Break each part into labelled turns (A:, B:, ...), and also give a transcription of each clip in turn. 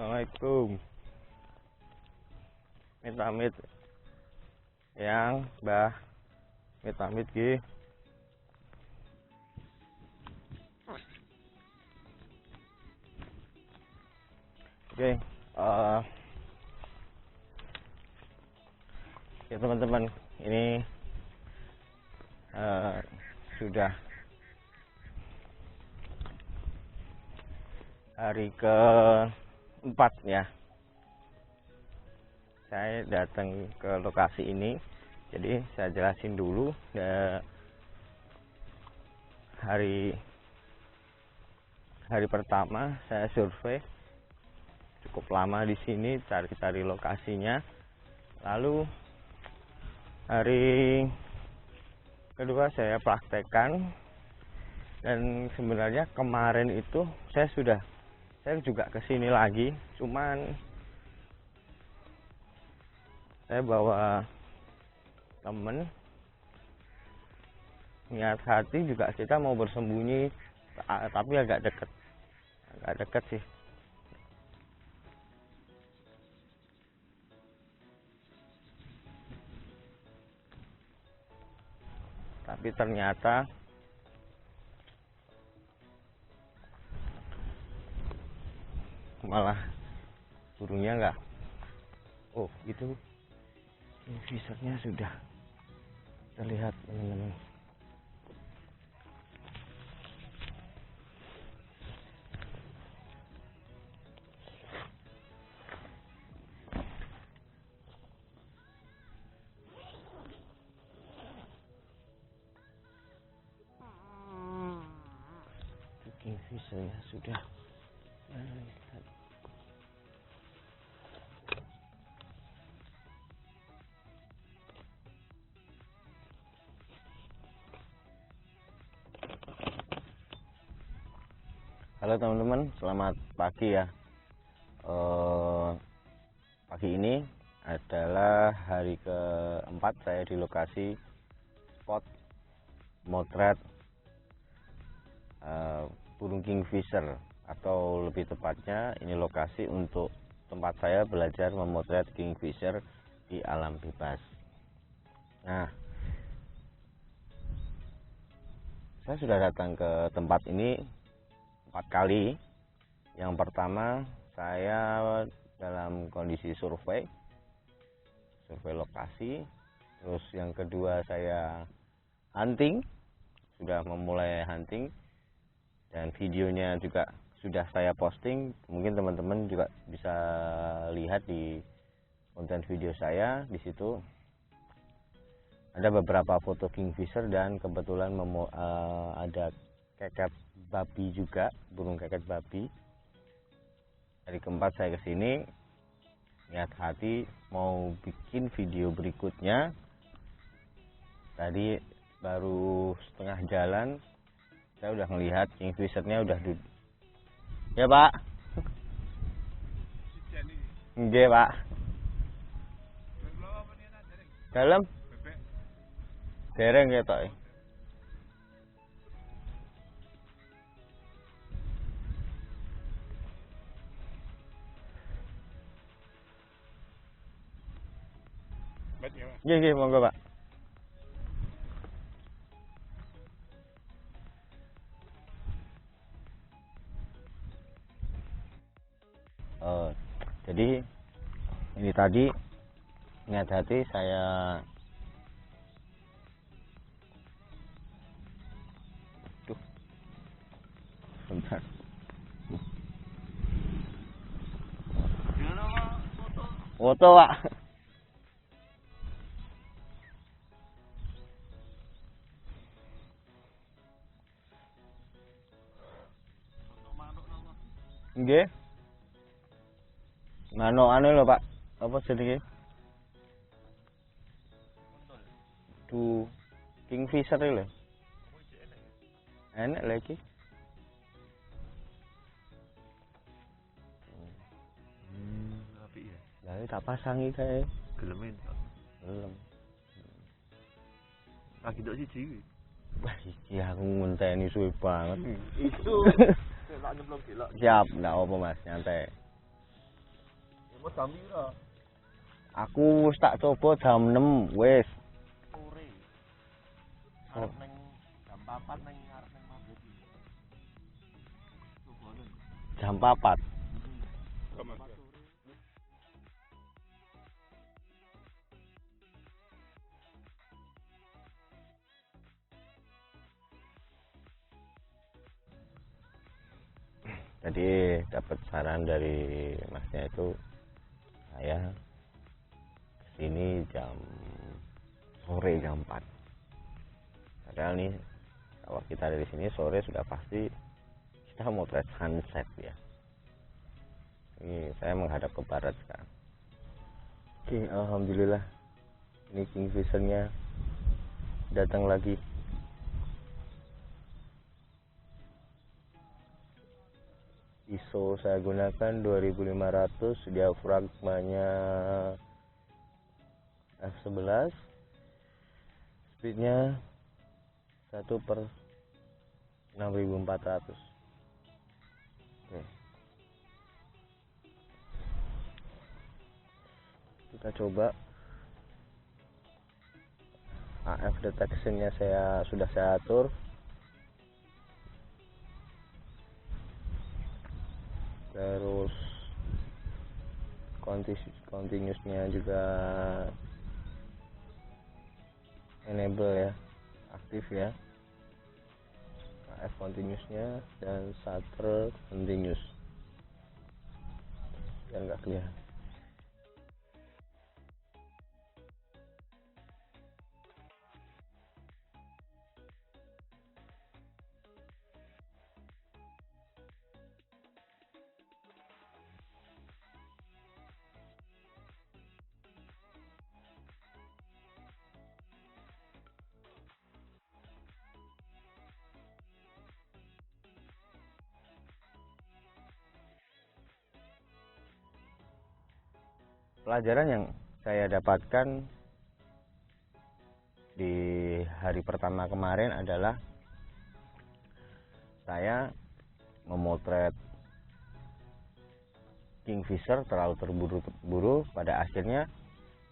A: Assalamualaikum. Amit-amit yang Mbah. Amit-amit ki. Oke, ya teman-teman, ini sudah hari keempat ya. Saya datang ke lokasi ini, jadi saya jelasin dulu. Hari pertama saya survei cukup lama di sini, cari-cari lokasinya. Lalu hari kedua saya praktekkan, dan sebenarnya kemarin itu saya juga kesini lagi, cuman saya bawa temen. Niat hati juga kita mau bersembunyi, tapi agak deket sih. Tapi ternyata malah burungnya enggak. Oh, itu visornya sudah terlihat, teman-teman. Visornya sudah terlihat. Halo teman-teman, selamat pagi ya. Pagi ini adalah hari keempat saya di lokasi spot motret burung kingfisher, atau lebih tepatnya ini lokasi untuk tempat saya belajar memotret kingfisher di alam bebas. Nah, saya sudah datang ke tempat ini 4 kali. Yang pertama saya dalam kondisi survei lokasi. Terus yang kedua saya hunting, sudah memulai hunting, dan videonya juga sudah saya posting. Mungkin teman-teman juga bisa lihat di konten video saya. Di situ ada beberapa foto kingfisher, dan kebetulan ada keket babi juga, burung keket babi. Hari keempat saya kesini, niat hati mau bikin video berikutnya. Tadi baru setengah jalan saya udah ngelihat kingfishernya udah duduk. Ya Pak? Nggih Pak. Dalam? Dereng ketok. Nggih, monggo Pak. Jadi ini tadi niat hati saya bentar. Foto Pak. Nggih. Manukane lho Pak. Apa jenenge? Kingfisher lho. Enak lagi.
B: Apik ya.
A: Lah tak pasangi kae.
B: Gelemen Pak.
A: Belum.
B: Lagi ndok siji iki.
A: Wah, iki aku ngenteni suwe banget.
B: Itu tak nyemplung delok.
A: Siap, enggak apa Mas, nyantai.
B: Mau jam piro?
A: Aku wis tak coba jam 6 wis.
B: Sore. Arep ning jam 4 ning arep ning mabuk iki. Coba
A: Jam 4. Tadi dapat saran dari masnya itu saya kesini jam sore jam 4. Padahal nih kalau kita dari sini sore sudah pasti kita mau motret sunset ya. Ini saya menghadap ke barat sekarang. Oke, alhamdulillah ini kingfishernya datang lagi. ISO saya gunakan 2500, diafragmanya f11, speednya 1/6400. Oke. Kita coba. AF detectionnya sudah saya atur. Terus continuousnya juga enable ya, aktif ya, AF continuousnya dan shutter continuous biar nggak kelihatan. Pelajaran yang saya dapatkan di hari pertama kemarin adalah saya memotret kingfisher terlalu terburu-buru. Pada akhirnya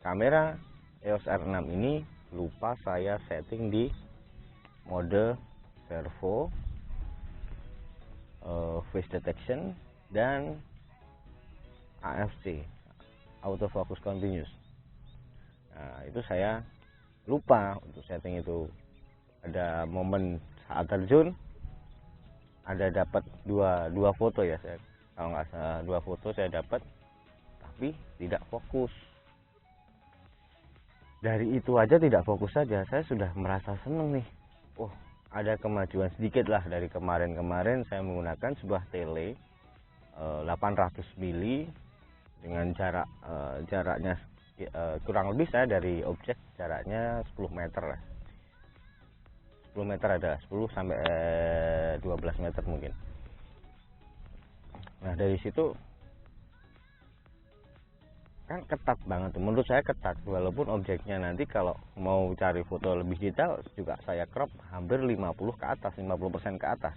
A: kamera EOS R6 ini lupa saya setting di mode servo, face detection, dan AFC, autofocus continuous. Nah, itu saya lupa untuk setting itu. Ada momen saat terjun, ada dapat dua foto ya, saya kalau nggak salah 2 foto saya dapat, tapi tidak fokus. Dari itu aja tidak fokus saja, saya sudah merasa seneng nih. Oh, ada kemajuan sedikit lah dari kemarin saya menggunakan sebuah tele 800 mili dengan jaraknya kurang lebih saya dari objek jaraknya 10 meter lah. 10 meter ada, 10 sampai 12 meter mungkin. Nah, dari situ kan ketat banget, menurut saya ketat, walaupun objeknya nanti kalau mau cari foto lebih detail juga saya crop hampir 50 ke atas, 50% ke atas.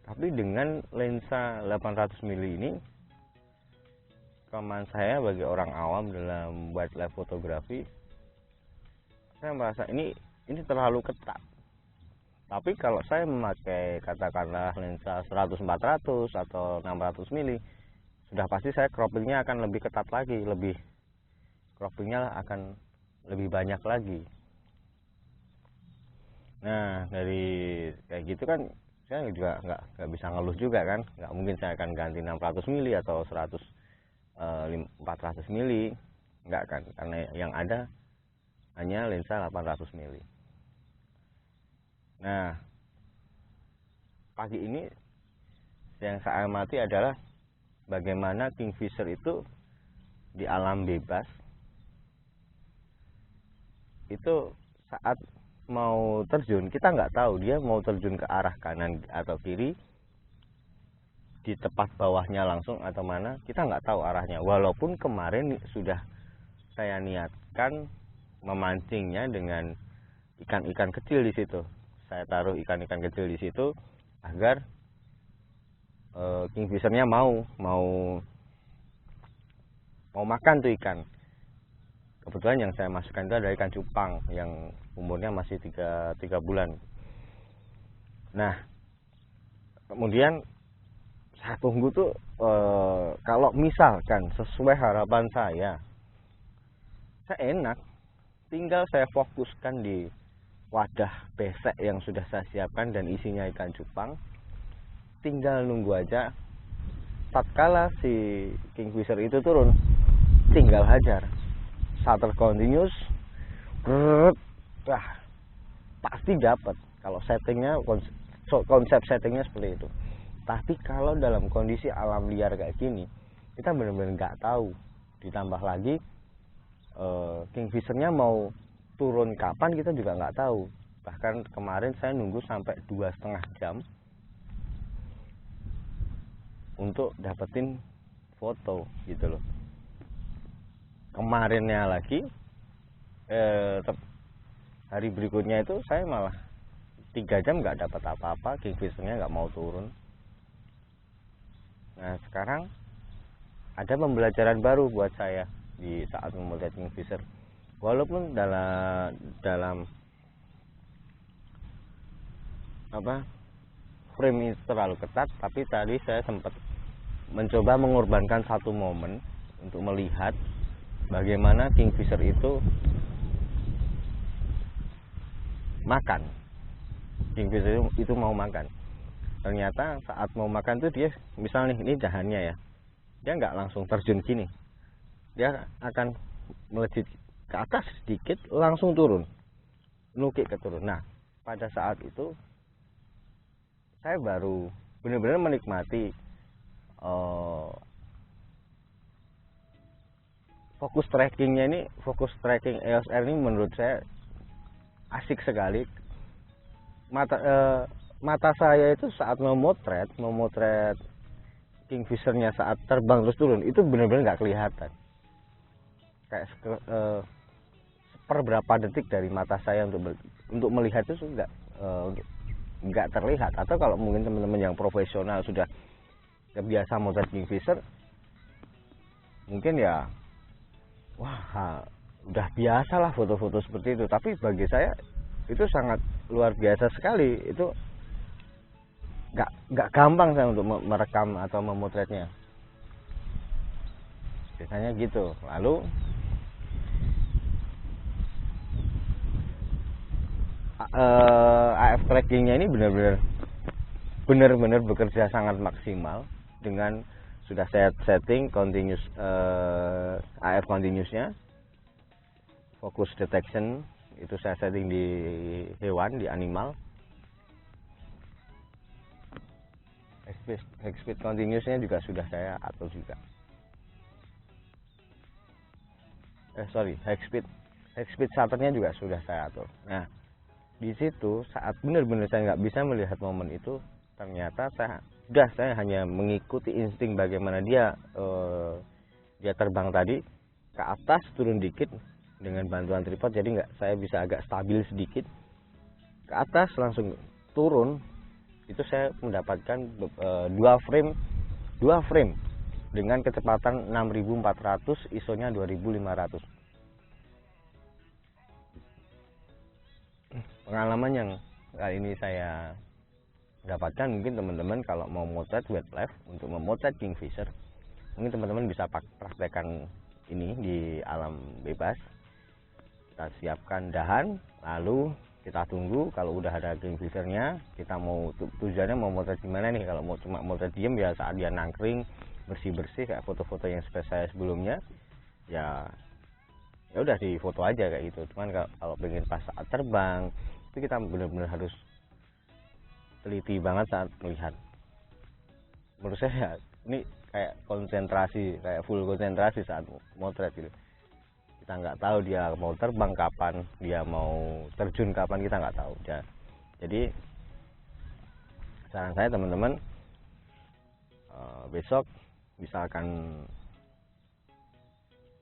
A: Tapi dengan lensa 800 mili ini, kelemahan saya bagi orang awam dalam wildlife fotografi, saya merasa ini terlalu ketat. Tapi kalau saya memakai katakanlah lensa 100-400 atau 600 mili, sudah pasti saya croppingnya akan lebih ketat lagi, croppingnya akan lebih banyak lagi. Nah, dari kayak gitu kan saya juga nggak bisa ngeluh juga kan, nggak mungkin saya akan ganti 600 mili atau 400 mili, nggak kan, karena yang ada hanya lensa 800 mili. Nah, pagi ini yang saya amati adalah bagaimana kingfisher itu di alam bebas itu saat mau terjun, kita nggak tahu dia mau terjun ke arah kanan atau kiri, di tepat bawahnya langsung atau mana, kita nggak tahu arahnya. Walaupun kemarin sudah saya niatkan memancingnya dengan ikan-ikan kecil di situ, saya taruh ikan-ikan kecil di situ agar kingfishernya mau mau makan tuh ikan. Kebetulan yang saya masukkan itu ada ikan cupang yang umurnya masih 3 bulan. Nah, kemudian saya tunggu tuh kalau misalkan sesuai harapan saya enak, tinggal saya fokuskan di wadah besek yang sudah saya siapkan dan isinya ikan cupang, tinggal nunggu aja. Tatkala si kingfisher itu turun, tinggal hajar shutter continuous, wah pasti dapat. Kalau settingnya, konsep settingnya seperti itu. Tapi kalau dalam kondisi alam liar kayak gini, kita benar-benar nggak tahu. Ditambah lagi kingfishernya mau turun kapan kita juga nggak tahu. Bahkan kemarin saya nunggu sampai 2,5 jam untuk dapetin foto gitu loh. Kemarinnya lagi hari berikutnya itu saya malah 3 jam nggak dapat apa-apa, kingfishernya nggak mau turun. Nah sekarang ada pembelajaran baru buat saya di saat memotret kingfisher. Walaupun dalam frame ini terlalu ketat, tapi tadi saya sempat mencoba mengorbankan satu momen untuk melihat bagaimana kingfisher itu makan. Kingfisher itu mau makan. Ternyata saat mau makan tuh dia, misal nih, ini dahannya ya, dia nggak langsung terjun gini, dia akan melejit ke atas sedikit langsung turun, nukik ke turun. Nah pada saat itu saya baru benar-benar menikmati fokus trackingnya ini. Fokus tracking EOS R ini menurut saya asik sekali. Mata saya itu saat memotret kingfishernya saat terbang terus turun itu benar-benar nggak kelihatan. Kayak seperberapa detik dari mata saya untuk melihat itu nggak terlihat. Atau kalau mungkin teman-teman yang profesional sudah biasa motret kingfisher, mungkin ya wah udah biasa lah foto-foto seperti itu. Tapi bagi saya itu sangat luar biasa sekali. Itu nggak gampang saya untuk merekam atau memotretnya, biasanya gitu. Lalu AF trackingnya ini benar-benar bekerja sangat maksimal. Dengan sudah saya setting continuous, AF continuousnya, focus detection itu saya setting di hewan, di animal. High speed continuousnya juga sudah saya atur juga. High speed shutternya juga sudah saya atur. Nah di situ saat benar-benar saya nggak bisa melihat momen itu, ternyata saya hanya mengikuti insting bagaimana dia terbang tadi ke atas, turun dikit dengan bantuan tripod, jadi saya bisa agak stabil sedikit ke atas, langsung turun. Itu saya mendapatkan 2 frame dengan kecepatan 6400, ISO-nya 2500. Pengalaman yang kali ini saya dapatkan, mungkin teman-teman kalau mau motret wildlife, untuk memotret kingfisher, mungkin teman-teman bisa praktekkan ini di alam bebas. Kita siapkan dahan, lalu kita tunggu. Kalau udah ada kingfishernya, kita mau tujuannya mau motret gimana nih. Kalau mau cuma motret diem ya saat dia nangkring bersih-bersih kayak foto-foto yang saya sebelumnya, ya udah di foto aja kayak gitu. Cuman kalau pengen pas saat terbang itu kita benar-benar harus teliti banget saat melihat. Menurut saya ini kayak konsentrasi, kayak full konsentrasi saat motret gitu. Kita nggak tahu dia mau terbang kapan, dia mau terjun kapan, kita nggak tahu ya. Jadi saran saya teman-teman, besok misalkan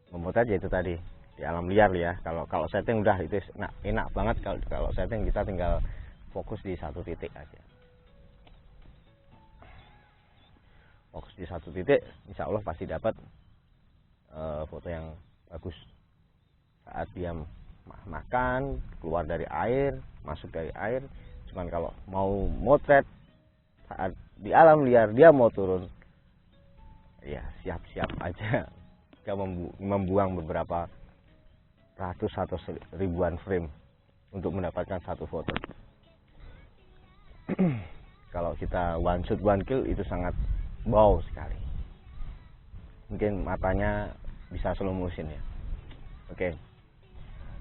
A: memotret ya itu tadi di alam liar ya. Kalau setting udah itu enak banget. Kalau setting kita tinggal fokus di satu titik aja. Fokus di satu titik, insya Allah pasti dapat foto yang bagus saat dia makan, keluar dari air, masuk dari air. Cuman kalau mau motret saat di alam liar dia mau turun, ya siap-siap aja dia membuang beberapa ratus atau ribuan frame untuk mendapatkan satu foto. Kalau kita one shot one kill itu sangat wow sekali. Mungkin matanya bisa slow motion ya. Oke.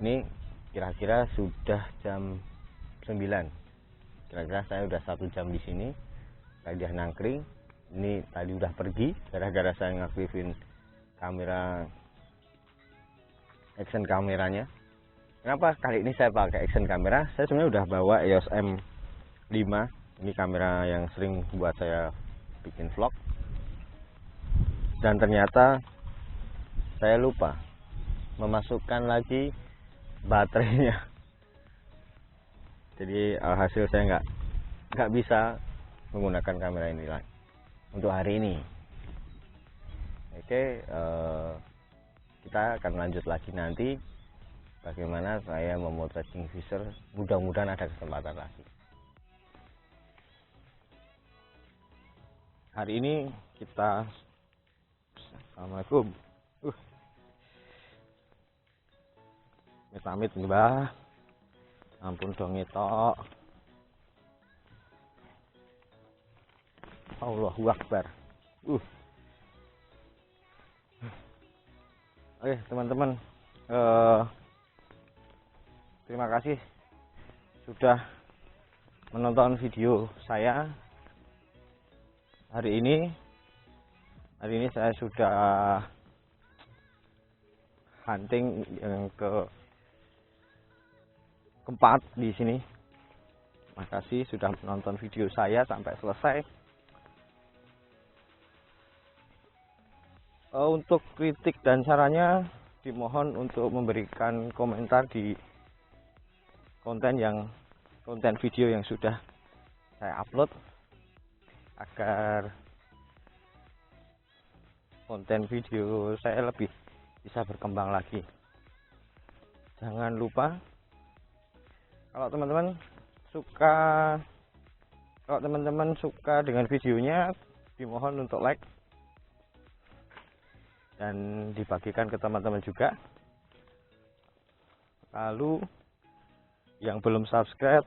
A: Ini kira-kira sudah jam 9. Kira-kira saya udah 1 jam di sini. Tadi udah nangkring. Ini tadi udah pergi gara-gara saya ngaktifin kamera action kameranya. Kenapa kali ini saya pakai action kamera? Saya sebenarnya udah bawa EOS M5. Ini kamera yang sering buat saya bikin vlog. Dan ternyata saya lupa memasukkan lagi baterainya. Jadi hasil saya nggak bisa menggunakan kamera ini lagi untuk hari ini. Oke, kita akan lanjut lagi nanti bagaimana saya memotret kingfisher. Mudah-mudahan ada kesempatan lagi. Hari ini kita Assalamualaikum. Amit-amit Mbah. Ampun dong ngetok. Allahu Akbar. Oke teman-teman, terima kasih sudah menonton video saya hari ini. Hari ini saya sudah hunting yang keempat di sini. Makasih sudah menonton video saya sampai selesai. Untuk kritik dan sarannya dimohon untuk memberikan komentar di konten video yang sudah saya upload, agar konten video saya lebih bisa berkembang lagi. Jangan lupa kalau teman-teman suka dengan videonya, dimohon untuk like dan dibagikan ke teman-teman juga. Lalu yang belum subscribe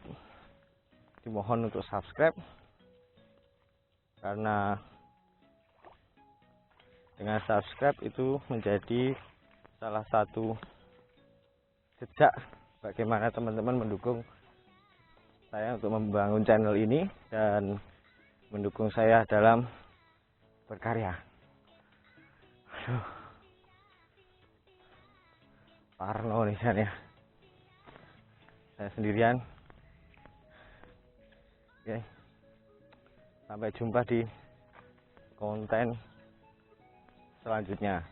A: dimohon untuk subscribe, karena dengan subscribe itu menjadi salah satu jejak bagaimana teman-teman mendukung saya untuk membangun channel ini dan mendukung saya dalam berkarya. Aduh, parno nih ya. Saya sendirian. Oke, sampai jumpa di konten selanjutnya.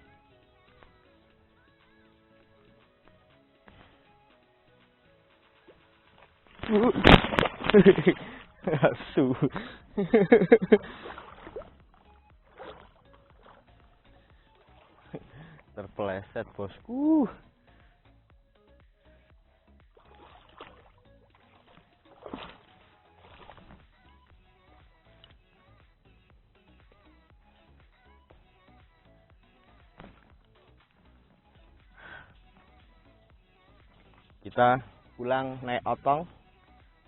A: Asu. Terpeleset bosku. Kita pulang naik otong.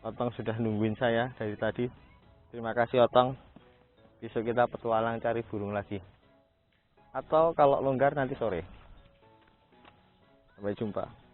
A: Otong sudah nungguin saya dari tadi. Terima kasih Otong. Besok kita petualang cari burung lagi. Atau kalau longgar nanti sore. Sampai jumpa.